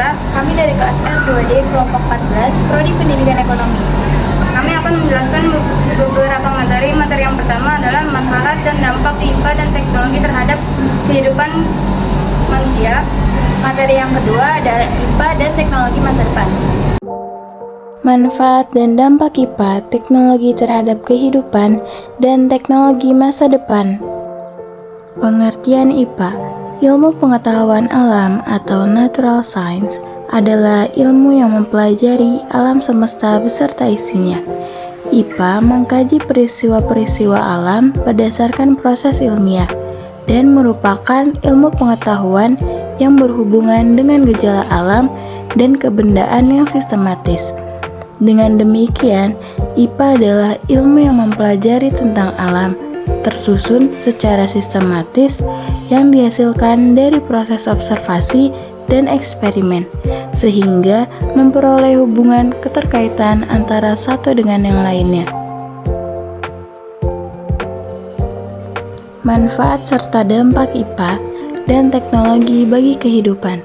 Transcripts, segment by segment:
2, kami dari kelas R2D kelompok 14, Prodi Pendidikan Ekonomi. Kami akan menjelaskan beberapa materi. Materi yang pertama adalah manfaat dan dampak IPA dan teknologi terhadap kehidupan manusia. Materi yang kedua adalah IPA dan teknologi masa depan. Manfaat dan dampak IPA, teknologi terhadap kehidupan, dan teknologi masa depan. Pengertian IPA, ilmu pengetahuan alam atau natural science, adalah ilmu yang mempelajari alam semesta beserta isinya. IPA mengkaji peristiwa-peristiwa alam berdasarkan proses ilmiah dan merupakan ilmu pengetahuan yang berhubungan dengan gejala alam dan kebendaan yang sistematis. Dengan demikian, IPA adalah ilmu yang mempelajari tentang alam, tersusun secara sistematis yang dihasilkan dari proses observasi dan eksperimen, sehingga memperoleh hubungan keterkaitan antara satu dengan yang lainnya. Manfaat serta dampak IPA dan teknologi bagi kehidupan.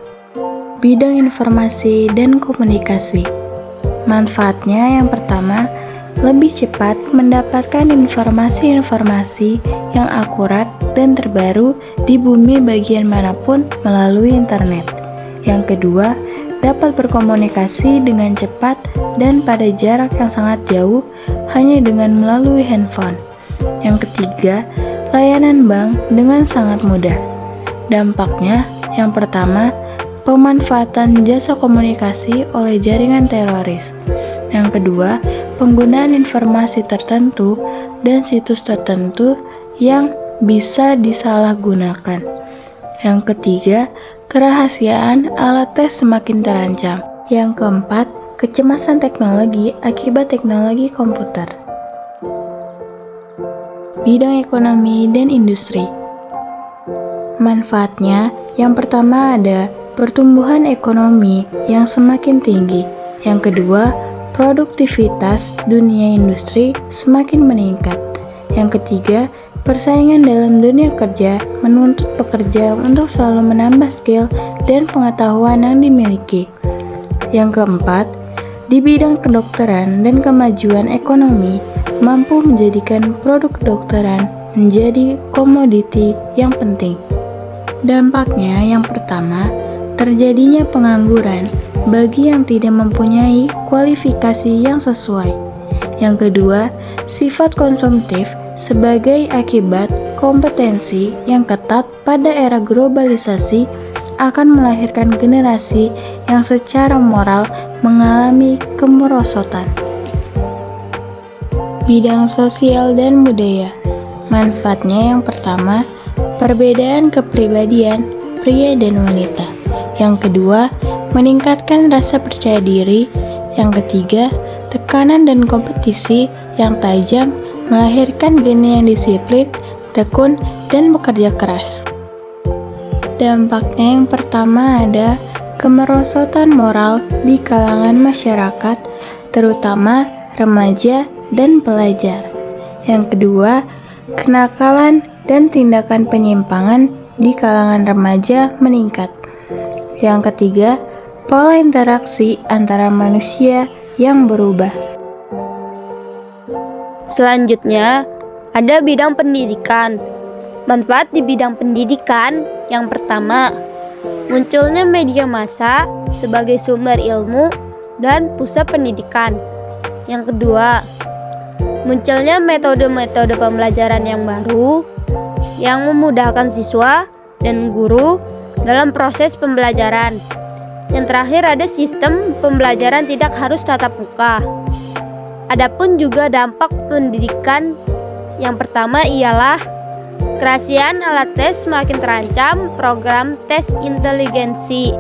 Bidang informasi dan komunikasi. Manfaatnya yang pertama, lebih cepat mendapatkan informasi-informasi yang akurat dan terbaru di bumi bagian manapun melalui internet. Yang kedua, dapat berkomunikasi dengan cepat dan pada jarak yang sangat jauh hanya dengan melalui handphone. Yang ketiga, layanan bank dengan sangat mudah. Dampaknya, yang pertama, pemanfaatan jasa komunikasi oleh jaringan teroris. Yang kedua, penggunaan informasi tertentu dan situs tertentu yang bisa disalahgunakan. Yang ketiga, kerahasiaan alat tes semakin terancam. Yang keempat, kecemasan teknologi akibat teknologi komputer. Bidang ekonomi dan industri. Manfaatnya, yang pertama ada pertumbuhan ekonomi yang semakin tinggi. Yang kedua, produktivitas dunia industri semakin meningkat. Yang ketiga, persaingan dalam dunia kerja menuntut pekerja untuk selalu menambah skill dan pengetahuan yang dimiliki. Yang keempat, di bidang kedokteran dan kemajuan ekonomi mampu menjadikan produk kedokteran menjadi komoditi yang penting. Dampaknya yang pertama, terjadinya pengangguran bagi yang tidak mempunyai kualifikasi yang sesuai. Yang kedua, sifat konsumtif sebagai akibat kompetensi yang ketat pada era globalisasi akan melahirkan generasi yang secara moral mengalami kemerosotan. Bidang sosial dan budaya. Manfaatnya yang pertama, perbedaan kepribadian pria dan wanita. Yang kedua, meningkatkan rasa percaya diri. Yang ketiga, tekanan dan kompetisi yang tajam melahirkan geni yang disiplin, tekun, dan bekerja keras. Dampaknya yang pertama ada kemerosotan moral di kalangan masyarakat, terutama remaja dan pelajar. Yang kedua, kenakalan dan tindakan penyimpangan di kalangan remaja meningkat. Yang ketiga, pola interaksi antara manusia yang berubah. Selanjutnya, ada bidang pendidikan. Manfaat di bidang pendidikan yang pertama, munculnya media massa sebagai sumber ilmu dan pusat pendidikan. Yang kedua, munculnya metode-metode pembelajaran yang baru yang memudahkan siswa dan guru dalam proses pembelajaran. Yang terakhir ada sistem pembelajaran tidak harus tatap muka. Adapun juga dampak pendidikan yang pertama ialah kerahasiaan alat tes semakin terancam, program tes inteligensi.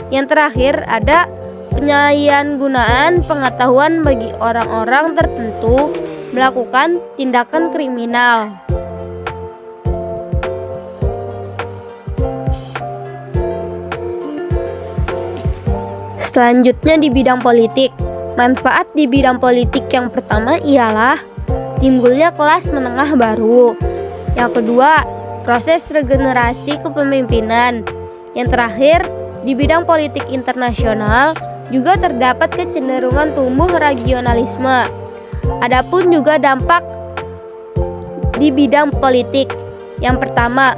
Yang terakhir ada penyalahgunaan pengetahuan bagi orang-orang tertentu melakukan tindakan kriminal. Selanjutnya di bidang politik. Manfaat di bidang politik yang pertama ialah timbulnya kelas menengah baru. Yang kedua, proses regenerasi kepemimpinan. Yang terakhir, Di bidang politik internasional juga terdapat kecenderungan tumbuh regionalisme. Adapun juga dampak di bidang politik. Yang pertama,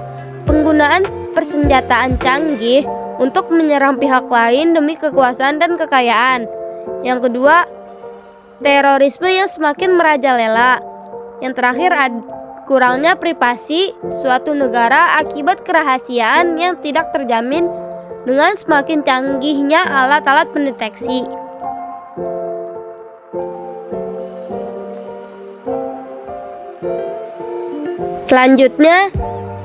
penggunaan persenjataan canggih untuk menyerang pihak lain demi kekuasaan dan kekayaan. Yang kedua, terorisme yang semakin merajalela. Yang terakhir, kurangnya privasi suatu negara akibat kerahasiaan yang tidak terjamin dengan semakin canggihnya alat-alat pendeteksi. Selanjutnya,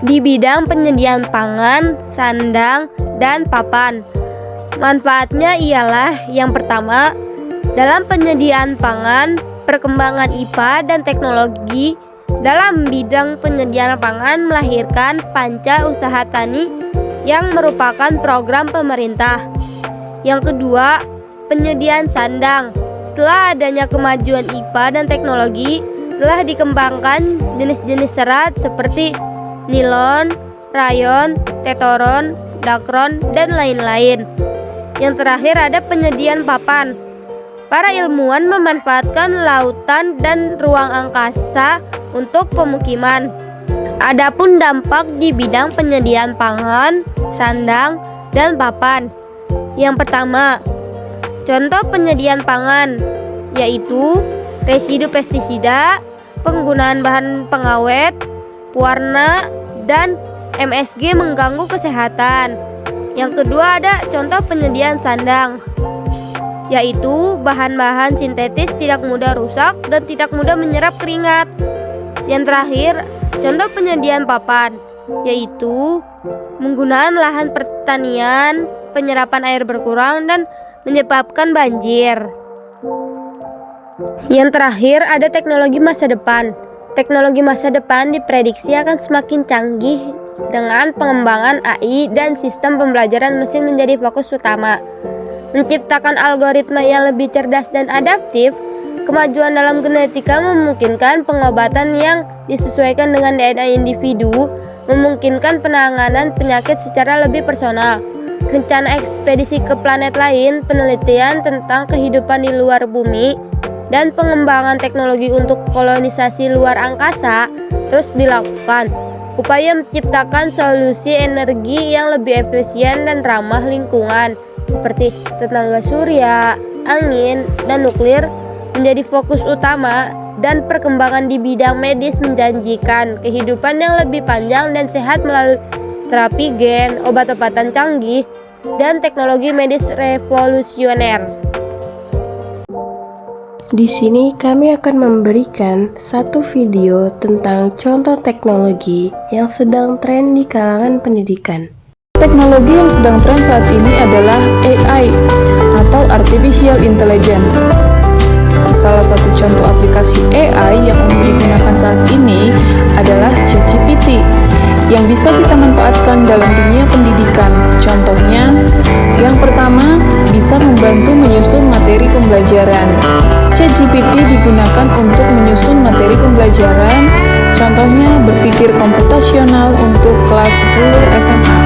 di bidang penyediaan pangan, sandang, dan papan. Manfaatnya ialah yang pertama, dalam penyediaan pangan, perkembangan IPA dan teknologi dalam bidang penyediaan pangan melahirkan panca usaha tani yang merupakan program pemerintah. Yang kedua, penyediaan sandang. Setelah adanya kemajuan IPA dan teknologi, telah dikembangkan jenis-jenis serat seperti nilon, rayon, tetoron, dakron, dan lain-lain. Yang terakhir ada penyediaan papan. Para ilmuwan memanfaatkan lautan dan ruang angkasa untuk pemukiman. Adapun dampak di bidang penyediaan pangan, sandang, dan papan. Yang pertama, contoh penyediaan pangan yaitu residu pestisida, penggunaan bahan pengawet, pewarna, dan MSG mengganggu kesehatan. Yang kedua ada contoh penyediaan sandang, yaitu bahan-bahan sintetis tidak mudah rusak dan tidak mudah menyerap keringat. Yang terakhir, contoh penyediaan papan, yaitu penggunaan lahan pertanian, penyerapan air berkurang, dan menyebabkan banjir. Yang terakhir ada teknologi masa depan. Teknologi masa depan diprediksi akan semakin canggih dengan pengembangan AI dan sistem pembelajaran mesin menjadi fokus utama. Menciptakan algoritma yang lebih cerdas dan adaptif, kemajuan dalam genetika memungkinkan pengobatan yang disesuaikan dengan DNA individu, memungkinkan penanganan penyakit secara lebih personal. Rencana ekspedisi ke planet lain, penelitian tentang kehidupan di luar bumi, dan pengembangan teknologi untuk kolonisasi luar angkasa terus dilakukan. Upaya menciptakan solusi energi yang lebih efisien dan ramah lingkungan seperti tenaga surya, angin, dan nuklir menjadi fokus utama, dan perkembangan di bidang medis menjanjikan kehidupan yang lebih panjang dan sehat melalui terapi gen, obat-obatan canggih, dan teknologi medis revolusioner. Di sini kami akan memberikan satu video tentang contoh teknologi yang sedang tren di kalangan pendidikan. Teknologi yang sedang tren saat ini adalah AI atau Artificial Intelligence. Salah satu contoh aplikasi AI yang umum digunakan saat ini adalah ChatGPT yang bisa kita manfaatkan dalam dunia pendidikan. Contohnya, yang pertama, bisa membantu menyusun materi pembelajaran. ChatGPT digunakan untuk menyusun materi pembelajaran, contohnya berpikir komputasional untuk kelas 10 SMA.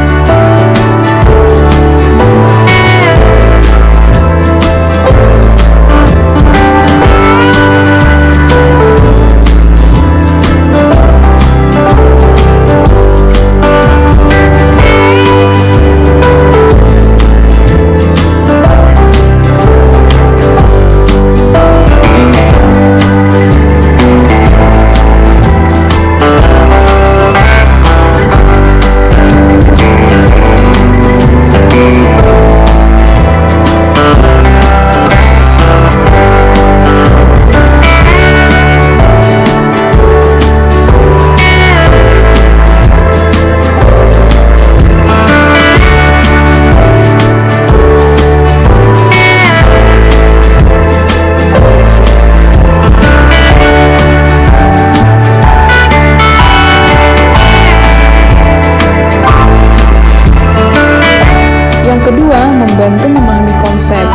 Membantu memahami konsep.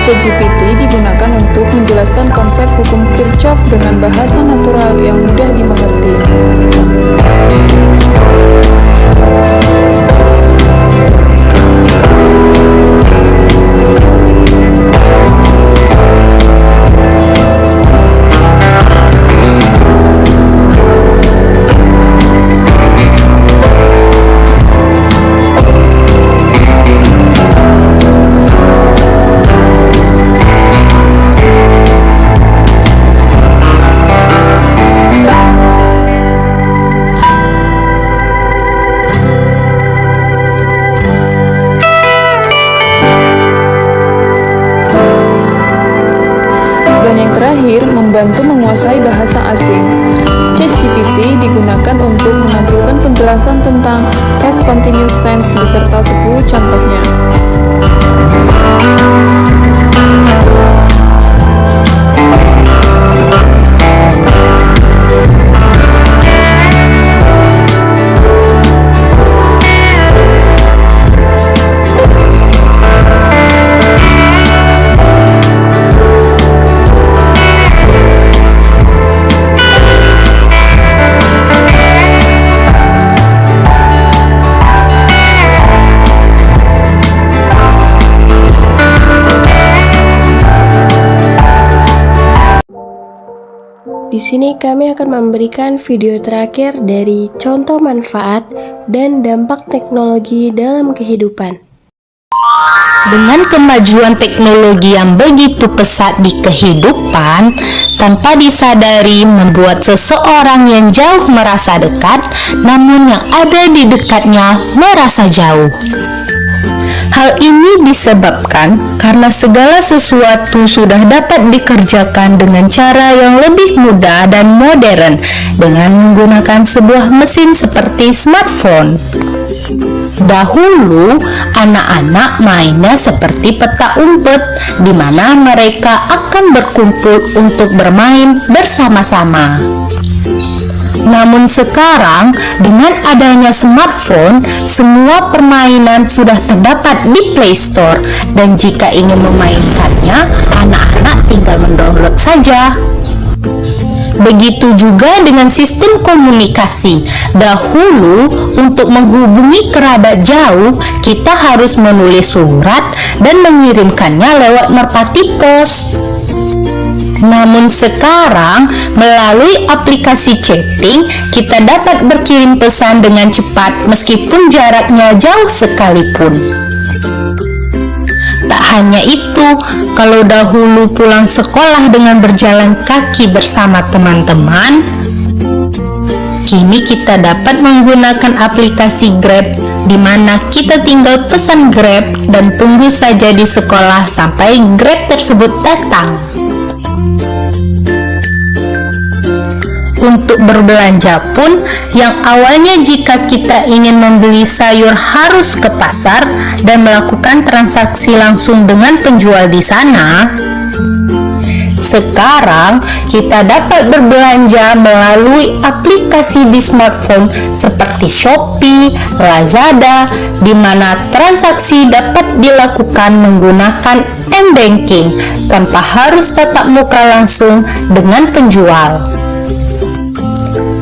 ChatGPT digunakan untuk menjelaskan konsep hukum Kirchhoff dengan bahasa natural yang mudah dimengerti. membantu menguasai bahasa asing. ChatGPT digunakan untuk menampilkan penjelasan tentang past continuous tense beserta 10 contohnya. Di sini kami akan memberikan video terakhir dari contoh manfaat dan dampak teknologi dalam kehidupan. Dengan kemajuan teknologi yang begitu pesat di kehidupan, tanpa disadari membuat seseorang yang jauh merasa dekat, namun yang ada di dekatnya merasa jauh. Hal ini disebabkan karena segala sesuatu sudah dapat dikerjakan dengan cara yang lebih mudah dan modern dengan menggunakan sebuah mesin seperti smartphone. Dahulu, anak-anak mainnya seperti petak umpet, di mana mereka akan berkumpul untuk bermain bersama-sama. Namun sekarang, dengan adanya smartphone, semua permainan sudah terdapat di Play Store, dan jika ingin memainkannya, anak-anak tinggal mendownload saja. Begitu juga dengan sistem komunikasi. Dahulu, untuk menghubungi kerabat jauh, kita harus menulis surat dan mengirimkannya lewat merpati pos. Namun sekarang, melalui aplikasi chatting, kita dapat berkirim pesan dengan cepat meskipun jaraknya jauh sekalipun. Tak hanya itu, kalau dahulu pulang sekolah dengan berjalan kaki bersama teman-teman, kini kita dapat menggunakan aplikasi Grab, di mana kita tinggal pesan Grab dan tunggu saja di sekolah sampai Grab tersebut datang. Untuk berbelanja pun, yang awalnya jika kita ingin membeli sayur harus ke pasar dan melakukan transaksi langsung dengan penjual di sana, sekarang kita dapat berbelanja melalui aplikasi di smartphone seperti Shopee, Lazada, di mana transaksi dapat dilakukan menggunakan m-banking tanpa harus tatap muka langsung dengan penjual.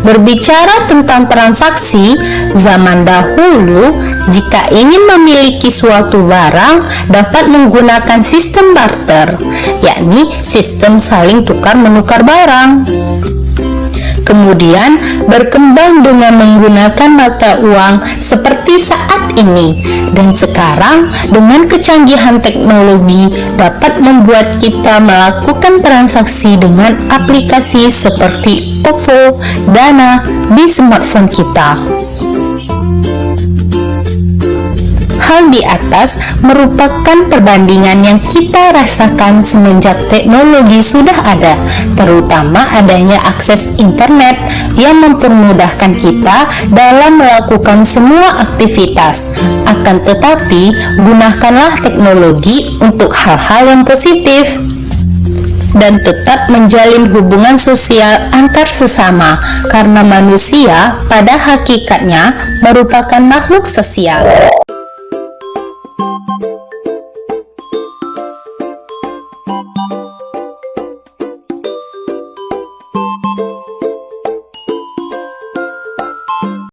Berbicara tentang transaksi, zaman dahulu, jika ingin memiliki suatu barang, dapat menggunakan sistem barter, yakni sistem saling tukar-menukar barang. Kemudian berkembang dengan menggunakan mata uang seperti saat ini, dan sekarang dengan kecanggihan teknologi dapat membuat kita melakukan transaksi dengan aplikasi seperti OVO, Dana di smartphone kita. Hal di atas merupakan perbandingan yang kita rasakan semenjak teknologi sudah ada, terutama adanya akses internet yang mempermudahkan kita dalam melakukan semua aktivitas. Akan tetapi, gunakanlah teknologi untuk hal-hal yang positif dan tetap menjalin hubungan sosial antar sesama, karena manusia pada hakikatnya merupakan makhluk sosial.